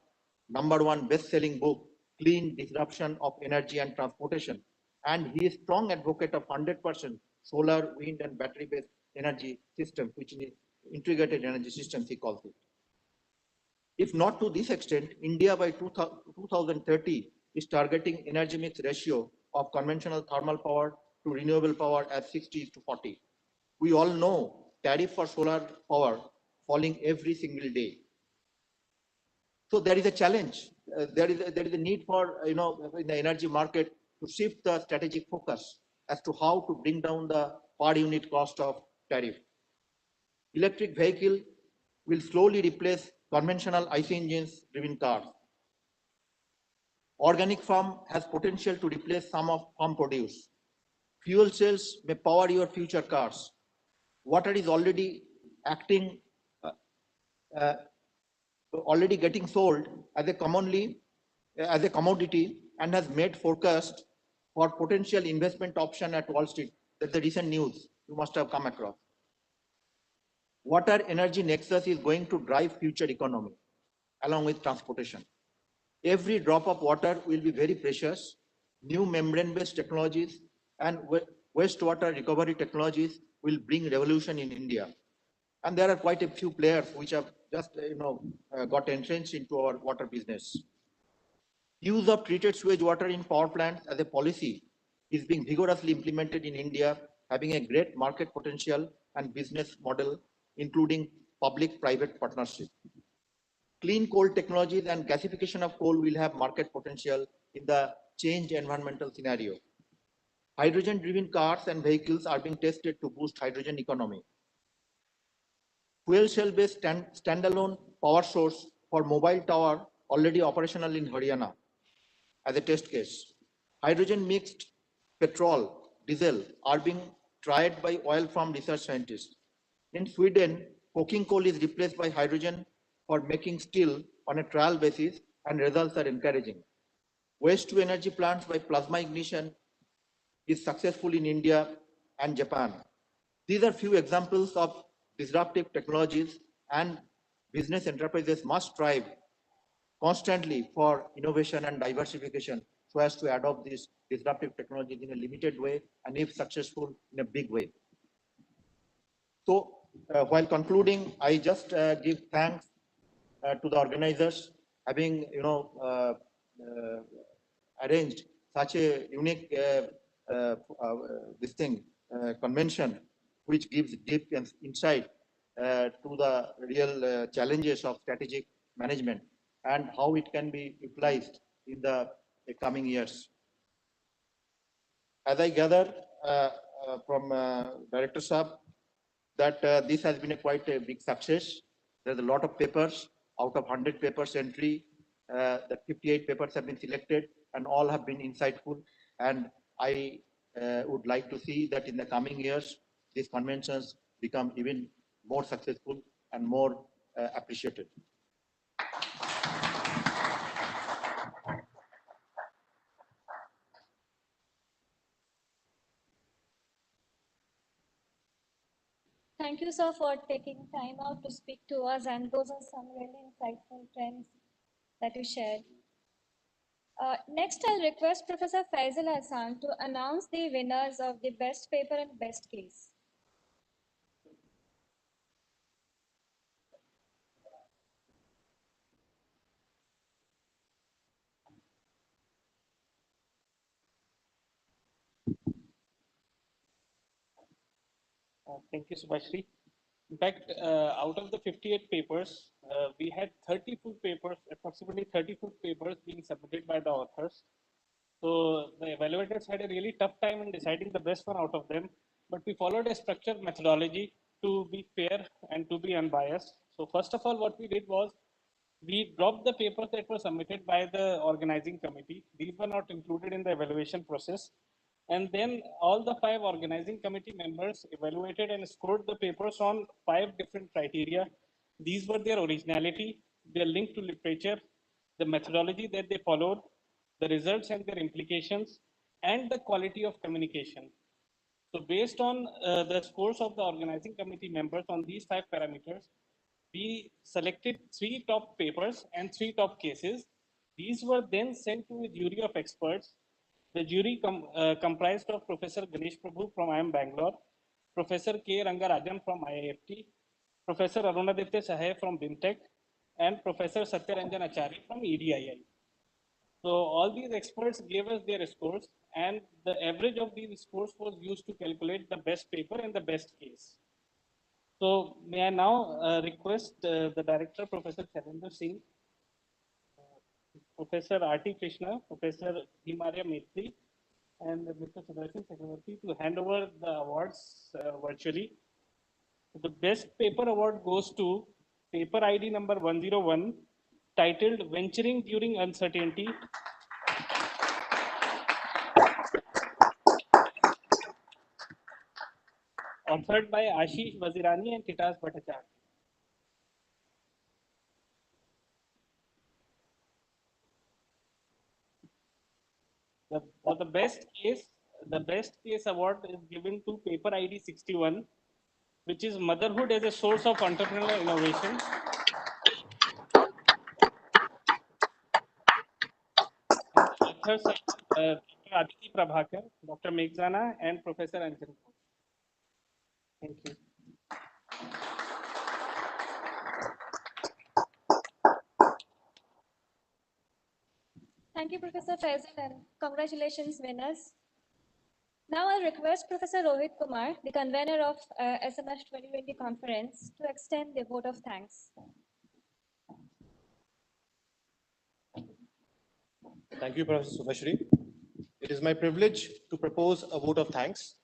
Speaker 3: #1 best-selling book, Clean Disruption of Energy and Transportation. And he is strong advocate of 100% solar, wind, and battery-based energy system, which is integrated energy systems, he calls it. If not to this extent, India by 2030 is targeting energy mix ratio of conventional thermal power to renewable power at 60:40. We all know tariff for solar power falling every single day. So there is a challenge. There is a need for, in the energy market to shift the strategic focus as to how to bring down the per unit cost of tariff. Electric vehicle will slowly replace conventional IC engines driven cars. Organic farm has potential to replace some of farm produce. Fuel cells may power your future cars. Water is already acting, already getting sold as a commodity and has made forecast for potential investment option at Wall Street. That's the recent news you must have come across. Water energy nexus is going to drive future economy along with transportation. Every drop of water will be very precious. New membrane-based technologies and wastewater recovery technologies will bring revolution in India. And there are quite a few players which have just got entrenched into our water business. Use of treated sewage water in power plants as a policy is being vigorously implemented in India, having a great market potential and business model, including public-private partnership. Clean coal technologies and gasification of coal will have market potential in the changed environmental scenario. Hydrogen-driven cars and vehicles are being tested to boost hydrogen economy. Fuel cell-based standalone power source for mobile tower already operational in Haryana as a test case. Hydrogen mixed petrol, diesel are being tried by oil farm research scientists. In Sweden, coking coal is replaced by hydrogen for making steel on a trial basis, and results are encouraging. Waste to energy plants by plasma ignition is successful in India and Japan. These are few examples of disruptive technologies, and business enterprises must strive constantly for innovation and diversification so as to adopt these disruptive technologies in a limited way and, if successful, in a big way. So while concluding, I just give thanks to the organizers having arranged such a unique convention, which gives deep insight to the real challenges of strategic management and how it can be utilized in the coming years. As I gather from Director Saab, that this has been quite a big success. There's a lot of papers. Out of 100 papers entry, the 58 papers have been selected and all have been insightful. And I would like to see that in the coming years, these conventions become even more successful and more appreciated.
Speaker 1: Thank you, sir, for taking time out to speak to us, and those are some really insightful trends that you shared. Next, I'll request Professor Faisal Hassan to announce the winners of the best paper and best case.
Speaker 7: Thank you, Subhashri. In fact, out of the 58 papers, we had 30 full papers, approximately 30 full papers being submitted by the authors. So the evaluators had a really tough time in deciding the best one out of them, but we followed a structured methodology to be fair and to be unbiased. So first of all, what we did was we dropped the papers that were submitted by the organizing committee. These were not included in the evaluation process. And then all the 5 organizing committee members evaluated and scored the papers on 5 different criteria. These were their originality, their link to literature, the methodology that they followed, the results and their implications, and the quality of communication. So based on the scores of the organizing committee members on these 5 parameters, we selected 3 top papers and 3 top cases. These were then sent to a jury of experts. The jury comprised of Professor Ganesh Prabhu from IIM Bangalore, Professor K. Rangarajan from IIFT, Professor Arunaditya Sahay from BIMTech, and Professor Satyaranjan Acharya from EDII. So all these experts gave us their scores, and the average of these scores was used to calculate the best paper and the best case. So may I now request the director, Professor Chairendra Singh, Professor R.T. Krishna, Professor Himaria Maitri, and Mr. Sudarshan Chakravarti to hand over the awards virtually. The best paper award goes to paper ID number 101, titled Venturing During Uncertainty, authored by Ashish Wazirani and Titas Bhattacharya. For the best case award is given to paper ID 61, which is Motherhood as a Source of Entrepreneurial Innovation. And the authors are Dr. Aditi Prabhakar, Dr. Meghzana, and Professor Anjan. Thank you.
Speaker 1: Thank you, Professor Faisal, and congratulations, winners. Now I'll request Professor Rohit Kumar, the convener of SMS 2020 conference, to extend the vote of thanks.
Speaker 8: Thank you, Professor Subhashri. It is my privilege to propose a vote of thanks.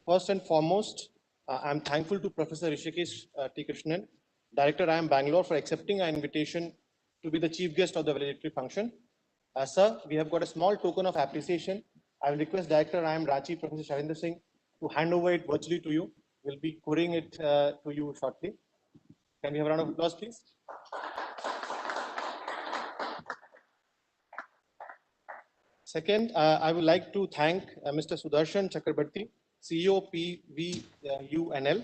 Speaker 8: First and foremost, I'm thankful to Professor Rishikesh T. Krishnan, Director IIM Bangalore, for accepting our invitation to be the chief guest of the valedictory function. Sir, we have got a small token of appreciation. I will request Director IIM Ranchi, Professor Shailendra Singh, to hand over it virtually to you. We'll be couriering it to you shortly. Can we have a round of applause, please? Second, I would like to thank Mr. Sudarshan Chakrabarti, CEO PVUNL,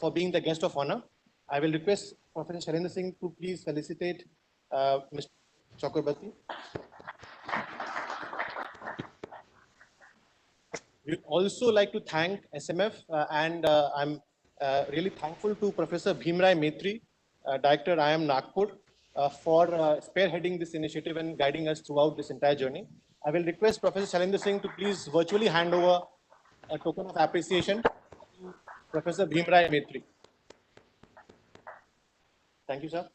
Speaker 8: for being the guest of honor. I will request Professor Shailendra Singh to please felicitate Mr. Chakrabarti. We would also like to thank SMF, and I'm really thankful to Professor Bhimrai Maitri, Director IIM Nagpur, for spearheading this initiative and guiding us throughout this entire journey. I will request Professor Shailendra Singh to please virtually hand over a token of appreciation to Professor Bhimrai Maitri. Thank you, sir.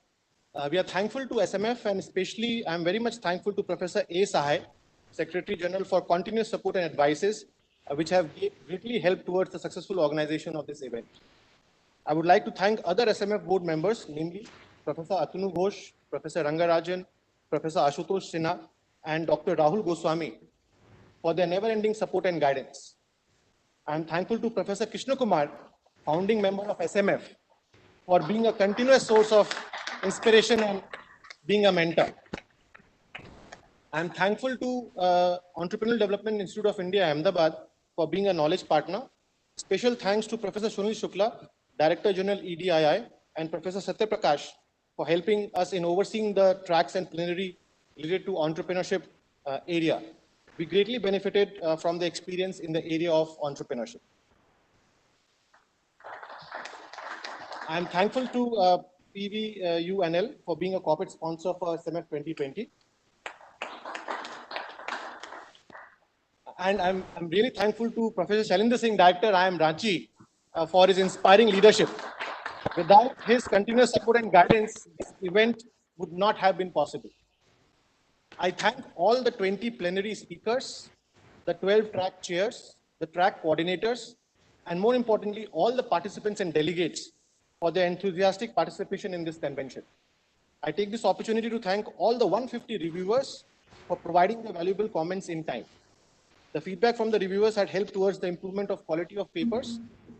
Speaker 8: We are thankful to SMF, and especially I'm very much thankful to Professor A. Sahay, Secretary General, for continuous support and advices, which have greatly helped towards the successful organization of this event. I would like to thank other SMF board members, namely Professor Atanu Ghosh, Professor Rangarajan, Professor Ashutosh Sinha, and Dr. Rahul Goswami for their never-ending support and guidance. I am thankful to Professor Krishna Kumar, founding member of SMF, for being a continuous source of inspiration and being a mentor. I am thankful to Entrepreneurial Development Institute of India, Ahmedabad, for being a knowledge partner. Special thanks to Professor Sunil Shukla, Director General EDII, and Professor Satya Prakash for helping us in overseeing the tracks and plenary related to entrepreneurship area. We greatly benefited from the experience in the area of entrepreneurship. I am thankful to PVUNL for being a corporate sponsor for SMF 2020. And I'm really thankful to Professor Shailendra Singh, Director IIM Ranchi, for his inspiring leadership. Without his continuous support and guidance, this event would not have been possible. I thank all the 20 plenary speakers, the 12 track chairs, the track coordinators, and more importantly, all the participants and delegates for their enthusiastic participation in this convention. I take this opportunity to thank all the 150 reviewers for providing the valuable comments in time. The feedback from the reviewers had helped towards the improvement of quality of papers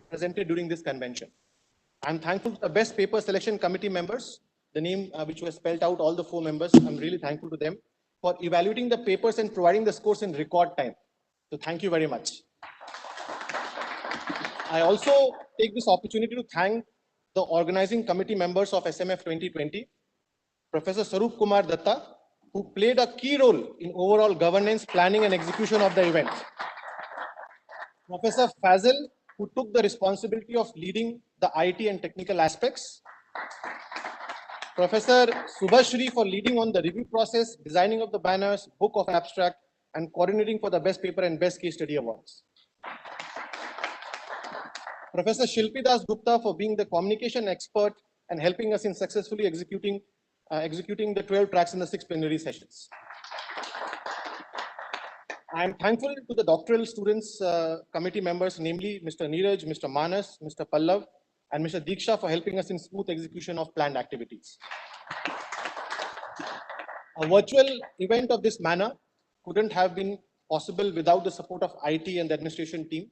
Speaker 8: presented during this convention. I'm thankful to the best paper selection committee members, the name which was spelled out, all the 4 members. I'm really thankful to them for evaluating the papers and providing the scores in record time. So thank you very much. I also take this opportunity to thank the organizing committee members of SMF 2020, Professor Sarup Kumar Datta, who played a key role in overall governance, planning, and execution of the event. Professor Fazil, who took the responsibility of leading the IT and technical aspects. Professor Subhashri for leading on the review process, designing of the banners, book of abstract, and coordinating for the best paper and best case study awards. Professor Shilpi Das Gupta for being the communication expert and helping us in successfully executing the 12 tracks in the 6 plenary sessions. I am thankful to the doctoral students committee members, namely Mr. Neeraj, Mr. Manas, Mr. Pallav, and Mr. Diksha for helping us in smooth execution of planned activities. A virtual event of this manner couldn't have been possible without the support of IT and the administration team.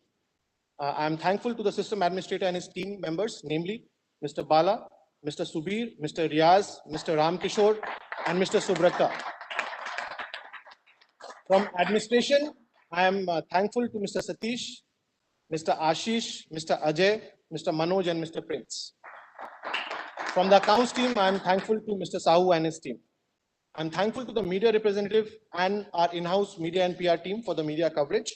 Speaker 8: I am thankful to the system administrator and his team members, namely Mr. Bala, Mr. Subir, Mr. Riaz, Mr. Ram Kishore, and Mr. Subrata. From administration, I am thankful to Mr. Satish, Mr. Ashish, Mr. Ajay, Mr. Manoj, and Mr. Prince. From the accounts team, I am thankful to Mr. Sahu and his team. I'm thankful to the media representative and our in-house media and PR team for the media coverage.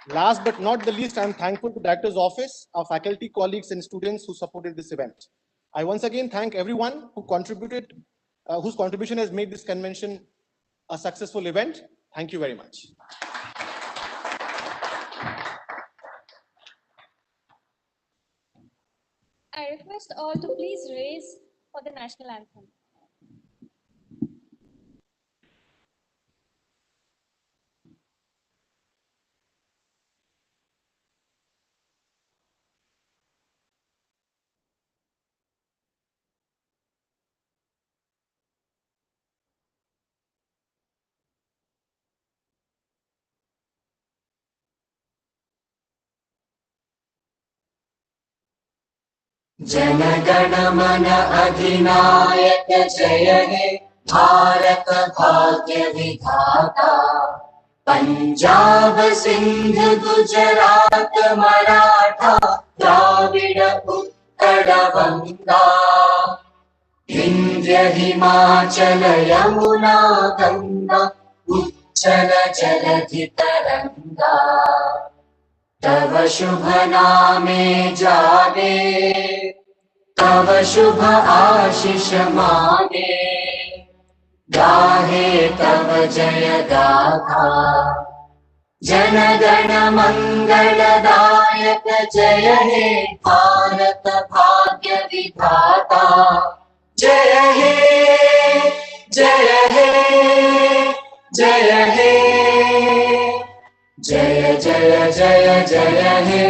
Speaker 8: Last but not the least, I'm thankful to Director's Office, our faculty, colleagues, and students who supported this event. I once again thank everyone who contributed, whose contribution has made this convention a successful event. Thank you very much.
Speaker 1: I request all to please raise for the national anthem.
Speaker 9: जनगण मन अधिनायक जय हे भारत भाग्य विधाता पंजाब सिंध गुजरात मराठा द्राविड़ उत्कल बंगा विंध्य हिमाचल यमुना गंगा उच्चल जलधि तरंगा तव शुभ नामे जागे तव शुभ आशीष मागे गाहे तव जय गाथा जन गण मंगलदायक जय हे भारत भाग्य विधाता जय हे जय हे जय हे जय जय जय जय हे।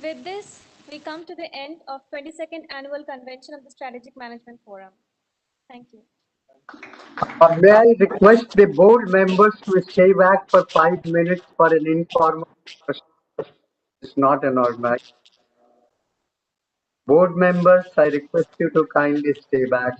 Speaker 1: With this, we come to the end of 22nd Annual Convention of the Strategic Management Forum. Thank you.
Speaker 2: May I request the board members to stay back for 5 minutes for an informal discussion? It's not an organized. Board members, I request you to kindly stay back.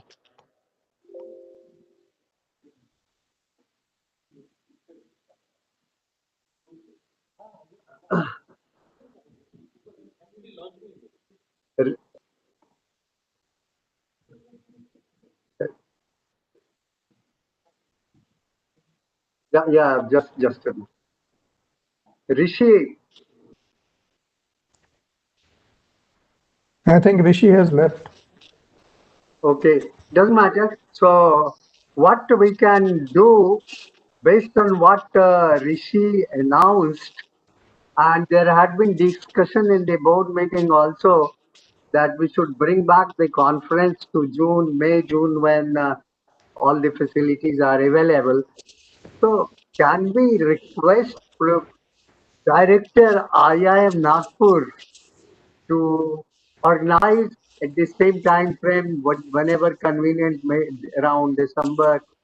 Speaker 2: Yeah, just a minute. Rishi.
Speaker 10: I think Rishi has left.
Speaker 2: Okay, doesn't matter. So what we can do based on what Rishi announced, and there had been discussion in the board meeting also that we should bring back the conference to June, May, June, when all the facilities are available. So can we request Director IIM Nagpur to organize at the same time frame, whenever convenient, around December